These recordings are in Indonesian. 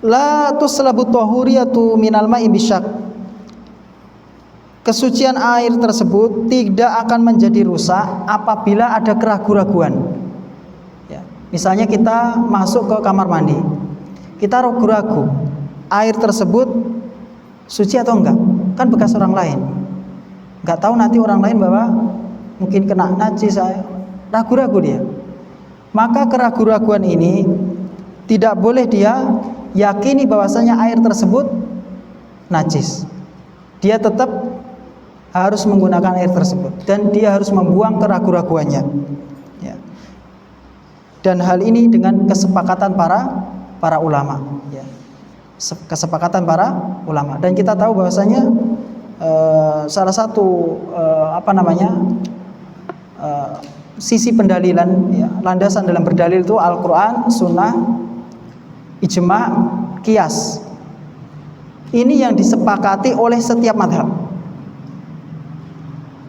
la tuslabu tahuriyatu minal ma'i bisyak. Kesucian air tersebut tidak akan menjadi rusak apabila ada keraguan-raguan. Ya, misalnya kita masuk ke kamar mandi, kita ragu-ragu air tersebut suci atau enggak, kan bekas orang lain. Enggak tahu nanti orang lain bahwa mungkin kena najis, ragu-ragu dia. Maka keraguan-raguan ini tidak boleh dia yakini bahwasanya air tersebut najis. Dia tetap harus menggunakan air tersebut dan dia harus membuang keraguan-raguannya. Ya. Dan hal ini dengan kesepakatan para ulama. Ya. Kesepakatan para ulama. Dan kita tahu bahwasanya salah satu sisi pendalilan, ya, landasan dalam berdalil itu Al-Quran, Sunnah, Ijma', Qiyas. Ini yang disepakati oleh setiap madhab.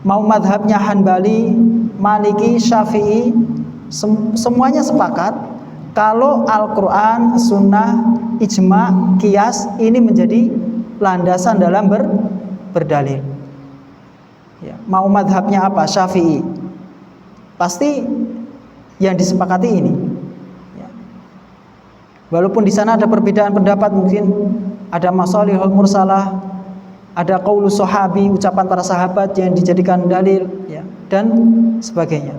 Mau madhabnya Hanbali, Maliki, Syafi'i, semuanya sepakat kalau Al-Quran, Sunnah, Ijma', Qiyas ini menjadi landasan dalam berdalil. Ya, mau madhabnya apa? Syafi'i, pasti yang disepakati ini. Ya. Walaupun di sana ada perbedaan pendapat, mungkin ada masalihul mursalah, ada qaulus sahabi, ucapan para sahabat yang dijadikan dalil, ya, dan sebagainya.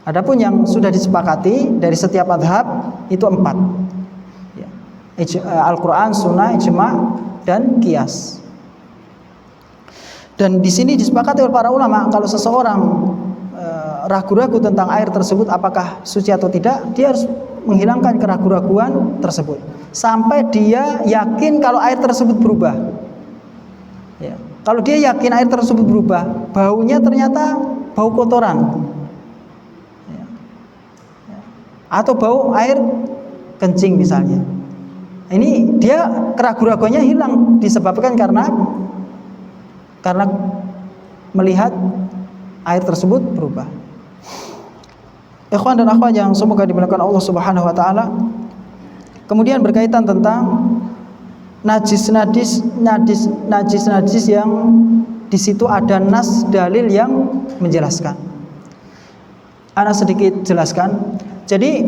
Adapun yang sudah disepakati dari setiap madhab itu 4. Ya. Al-Quran, Sunnah, Ijma', dan Qiyas. Dan di sini disepakati oleh para ulama kalau seseorang ragu-ragu tentang air tersebut apakah suci atau tidak, dia harus menghilangkan keraguan-raguan tersebut sampai dia yakin kalau air tersebut berubah. Ya. Kalau dia yakin air tersebut berubah, baunya ternyata bau kotoran, ya. Ya. Atau bau air kencing misalnya, ini dia keraguan-raguannya hilang disebabkan karena melihat air tersebut berubah. Ikhwan dan akhwat yang semoga dimuliakan Allah Subhanahu wa taala. Kemudian berkaitan tentang najis yang di situ ada nas dalil yang menjelaskan. Ana sedikit jelaskan. Jadi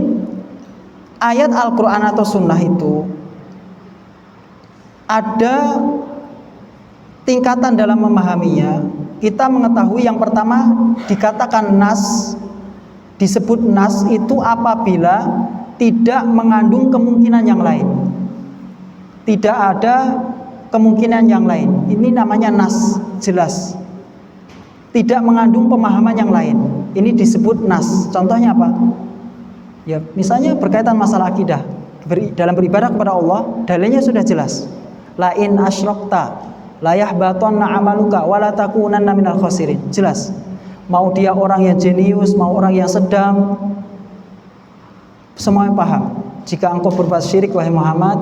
ayat Al-Qur'an atau sunnah itu ada tingkatan dalam memahaminya. Kita mengetahui yang pertama dikatakan nas, disebut nas itu apabila tidak mengandung kemungkinan yang lain. Tidak ada kemungkinan yang lain. Ini namanya nas, jelas. Tidak mengandung pemahaman yang lain. Ini disebut nas. Contohnya apa? Ya, misalnya berkaitan masalah akidah. Dalam beribadah kepada Allah, dalilnya sudah jelas. La in asyrakta la yahbatanna amaluka wa la takunanna minal khasirin. Jelas. Mau dia orang yang jenius, mau orang yang sedang, semuanya paham. Jika engkau berbuat syirik wahai Muhammad,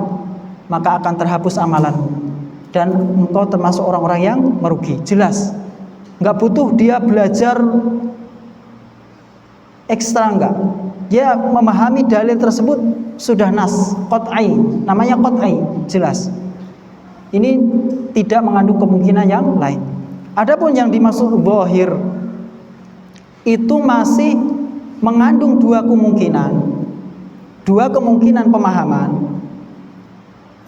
maka akan terhapus amalan dan engkau termasuk orang-orang yang merugi. Jelas. Enggak butuh dia belajar ekstra, enggak. Dia memahami dalil tersebut sudah nas, qat'i. Namanya qat'i, jelas. Ini tidak mengandung kemungkinan yang lain. Adapun yang dimaksud zahir itu masih mengandung dua kemungkinan pemahaman.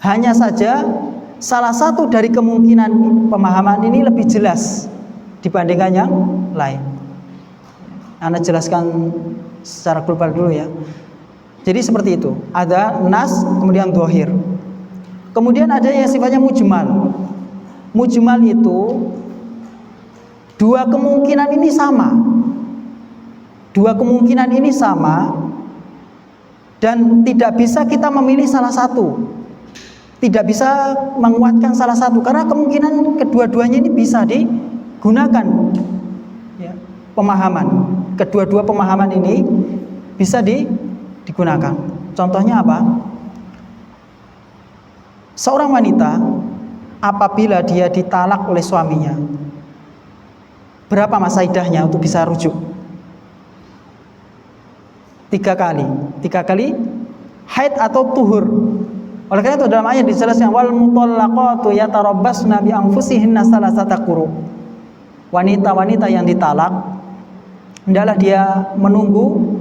Hanya saja salah satu dari kemungkinan pemahaman ini lebih jelas dibandingkan yang lain. Anda jelaskan secara global dulu ya. Jadi seperti itu. Ada nas, kemudian zahir. Kemudian ada yang sifatnya mujmal. Mujmal itu dua kemungkinan ini sama. Dan tidak bisa kita memilih salah satu. Tidak bisa menguatkan salah satu karena kemungkinan kedua-duanya ini bisa digunakan. Ya, pemahaman. Kedua-dua pemahaman ini bisa digunakan. Contohnya apa? Seorang wanita apabila dia ditalak oleh suaminya, berapa masa iddahnya untuk bisa rujuk? 3 kali. haid atau tuhur. Oleh karena itu dalam ayat dijelaskan wal mutallaqatu yatarabbasna bi anfusihinna salasata quru. Wanita-wanita yang ditalak hendaklah dia menunggu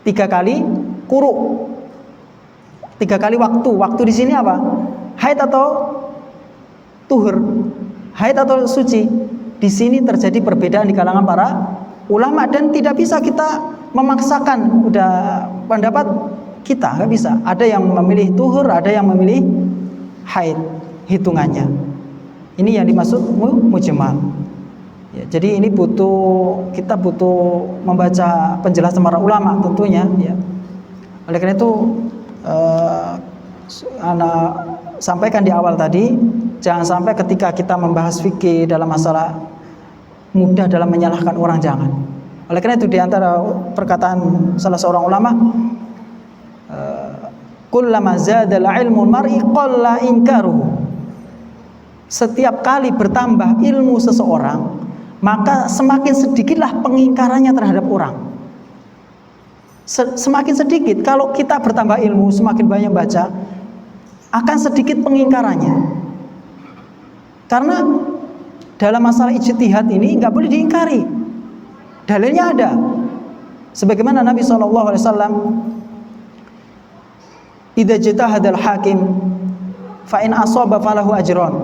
3 kali quru. 3 kali waktu. Waktu di sini apa? Haid atau tuhur? Haid atau suci? Di sini terjadi perbedaan di kalangan para ulama dan tidak bisa kita memaksakan udah pendapat kita, nggak bisa. Ada yang memilih tuhur, ada yang memilih haid hitungannya. Ini yang dimaksud mujmal. Ya, jadi ini kita butuh membaca penjelasan para ulama tentunya. Ya. Oleh karena itu, anak sampaikan di awal tadi, jangan sampai ketika kita membahas fikih dalam masalah mudah dalam menyalahkan orang, jangan. Oleh karena itu di antara perkataan salah seorang ulama, kullama zadal ilmu mar'i qalla inkaruhu. Setiap kali bertambah ilmu seseorang, maka semakin sedikitlah pengingkarannya terhadap orang. Semakin sedikit. Kalau kita bertambah ilmu, semakin banyak baca, akan sedikit pengingkarannya. Karena dalam masalah ijtihad ini nggak boleh diingkari. Dalilnya ada. Sebagaimana Nabi SAW, idza jtahadal hakim fa in asaba falahu ajrun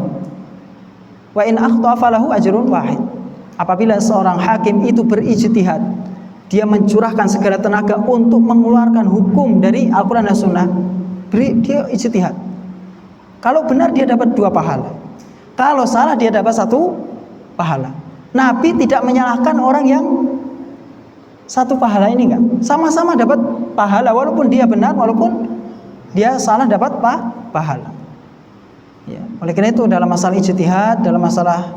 wa in akhta falahu ajrun wahid. Apabila seorang hakim itu berijtihad, dia mencurahkan segala tenaga untuk mengeluarkan hukum dari Al-Quran dan Sunnah, dia ijtihad. Kalau benar dia dapat 2 pahala. Kalau salah dia dapat 1 pahala. Nabi tidak menyalahkan orang yang 1 pahala ini, enggak. Sama-sama dapat pahala, walaupun dia benar, walaupun dia salah dapat pahala. Ya. Oleh karena itu dalam masalah ijtihad, dalam masalah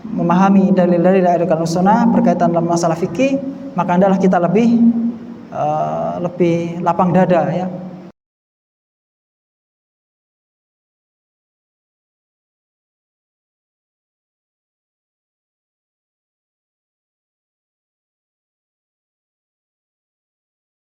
memahami dalil-dalil dari Al-Quran Sunnah berkaitan dalam masalah fikih, maka hendaklah kita lebih lapang dada, ya,